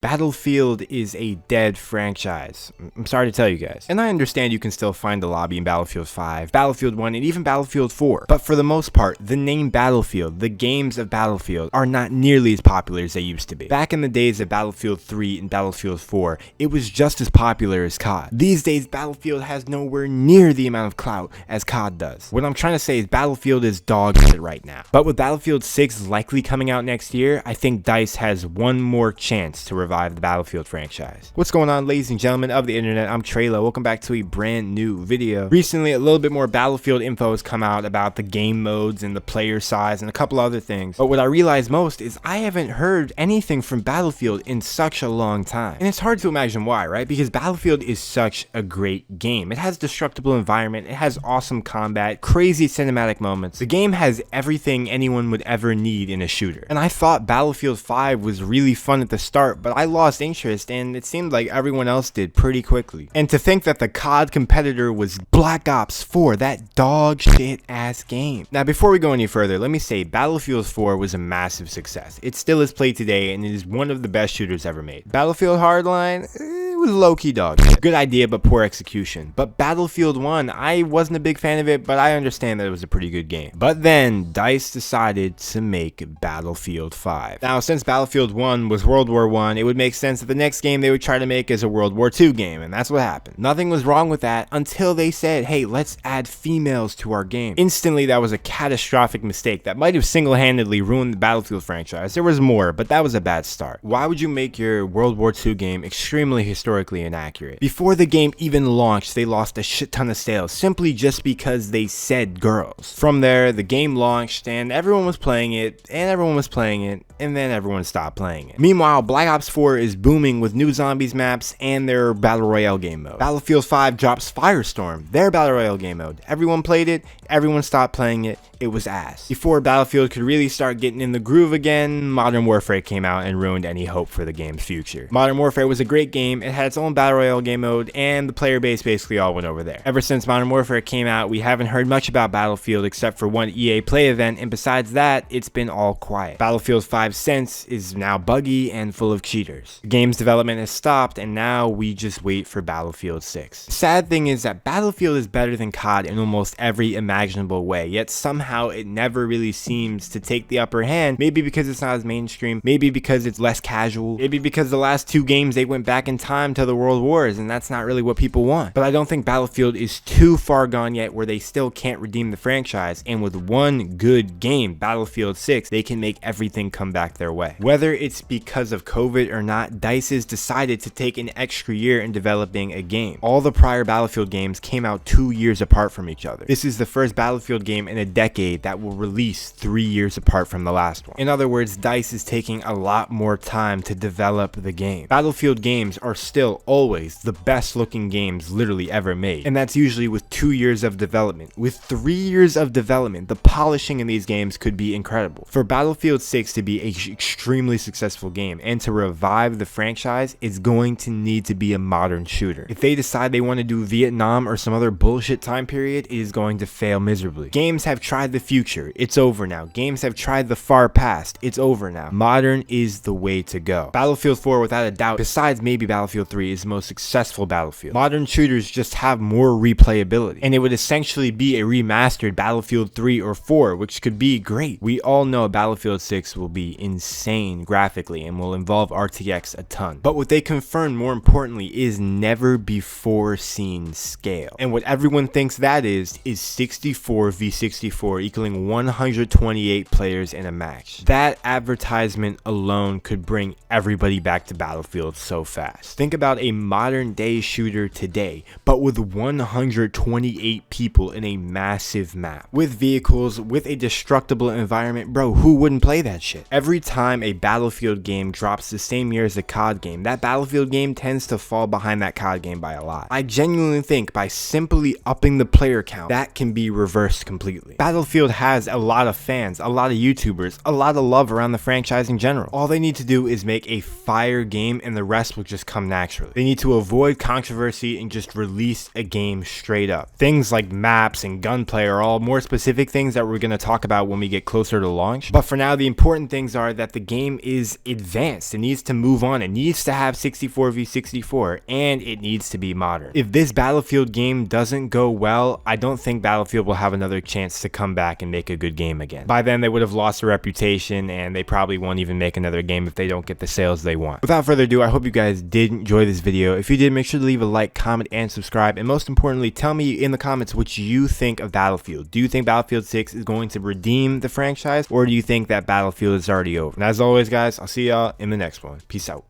Battlefield is a dead franchise. I'm sorry to tell you guys. And I understand you can still find the lobby in Battlefield 5, Battlefield 1, and even Battlefield 4. But for the most part, the name Battlefield, the games of Battlefield, are not nearly as popular as they used to be. Back in the days of Battlefield 3 and Battlefield 4, it was just as popular as COD. These days, Battlefield has nowhere near the amount of clout as COD does. What I'm trying to say is Battlefield is dog shit right now. But with Battlefield 6 likely coming out next year, I think DICE has one more chance to revive the Battlefield franchise. What's going on, ladies and gentlemen of the internet? I'm Treyllo. Welcome back to a brand new video. Recently, a little bit more Battlefield info has come out about the game modes and the player size and a couple other things. But what I realized most is I haven't heard anything from Battlefield in such a long time. And it's hard to imagine why, right? Because Battlefield is such a great game. It has destructible environment, it has awesome combat, crazy cinematic moments. The game has everything anyone would ever need in a shooter. And I thought Battlefield 5 was really fun at the start, but I lost interest and it seemed like everyone else did pretty quickly. And to think that the COD competitor was Black Ops 4, that dog shit ass game. Now before we go any further, let me say Battlefield 4 was a massive success. It still is played today and it is one of the best shooters ever made. Battlefield Hardline, it was low-key dog shit. Good idea but poor execution. But Battlefield 1, I wasn't a big fan of it, but I understand that it was a pretty good game. But then DICE decided to make Battlefield 5. Now since Battlefield 1 was World War I, it would make sense that the next game they would try to make is a World War II game, and that's what happened. Nothing was wrong with that until they said, hey, let's add females to our game. Instantly, that was a catastrophic mistake that might have single-handedly ruined the Battlefield franchise. There was more, but that was a bad start. Why would you make your World War II game extremely historically inaccurate? Before the game even launched, they lost a shit ton of sales simply just because they said girls. From there, the game launched and everyone was playing it, and everyone was playing it, and then everyone stopped playing it. Meanwhile, Black Ops 4 is booming with new zombies maps and their Battle Royale game mode. Battlefield 5 drops Firestorm, their Battle Royale game mode. Everyone played it, everyone stopped playing it, it was ass. Before Battlefield could really start getting in the groove again, Modern Warfare came out and ruined any hope for the game's future. Modern Warfare was a great game, it had its own Battle Royale game mode, and the player base basically all went over there. Ever since Modern Warfare came out, we haven't heard much about Battlefield except for one EA Play event, and besides that, it's been all quiet. Battlefield 5 Sense is now buggy and full of cheaters. The game's development has stopped, and now we just wait for Battlefield 6. The sad thing is that Battlefield is better than COD in almost every imaginable way, yet somehow it never really seems to take the upper hand. Maybe because it's not as mainstream, maybe because it's less casual, maybe because the last two games they went back in time to the World Wars, and that's not really what people want. But I don't think Battlefield is too far gone yet where they still can't redeem the franchise, and with one good game, Battlefield 6, they can make everything come back their way. Whether it's because of COVID or not, DICE has decided to take an extra year in developing a game. All the prior Battlefield games came out 2 years apart from each other. This is the first Battlefield game in a decade that will release 3 years apart from the last one. In other words, DICE is taking a lot more time to develop the game. Battlefield games are still always the best looking games literally ever made, and that's usually with 2 years of development. With 3 years of development, the polishing in these games could be incredible. For Battlefield 6 to be an extremely successful game and to revive the franchise, it's going to need to be a modern shooter. If they decide they want to do Vietnam or some other bullshit time period, it is going to fail miserably. Games have tried the future, it's over now. Games have tried the far past, it's over now. Modern is the way to go. Battlefield 4, without a doubt, besides maybe Battlefield 3, is the most successful Battlefield. Modern shooters just have more replayability, and it would essentially be a remastered Battlefield 3 or 4, which could be great. We all know Battlefield 6 will be insane graphically and will involve RTX a ton. But what they confirmed more importantly is never before seen scale. And what everyone thinks that is 64 v 64 equaling 128 players in a match. That advertisement alone could bring everybody back to Battlefield so fast. Think about a modern day shooter today, but with 128 people in a massive map, with vehicles, with a destructible environment. Bro, who wouldn't play that shit? Every time a Battlefield game drops the same year as the COD game, that Battlefield game tends to fall behind that COD game by a lot. I genuinely think by simply upping the player count, that can be reversed completely. Battlefield has a lot of fans, a lot of YouTubers, a lot of love around the franchise in general. All they need to do is make a fire game and the rest will just come naturally. naturally. They need to avoid controversy and just release a game straight up. Things like maps and gunplay are all more specific things that we're going to talk about when we get closer to launch. But for now, the important things are that the game is advanced. It needs to move on. It needs to have 64v64, and it needs to be modern. If this Battlefield game doesn't go well, I don't think Battlefield will have another chance to come back and make a good game again. By then, they would have lost their reputation, and they probably won't even make another game if they don't get the sales they want. Without further ado, I hope you guys did enjoy this video. If you did, make sure to leave a like, comment, and subscribe. And most importantly, tell me in the comments what you think of Battlefield. Do you think Battlefield 6 is going to redeem the franchise, or do you think that Battlefield is already over? And as always, guys, I'll see y'all in the next one. Peace out.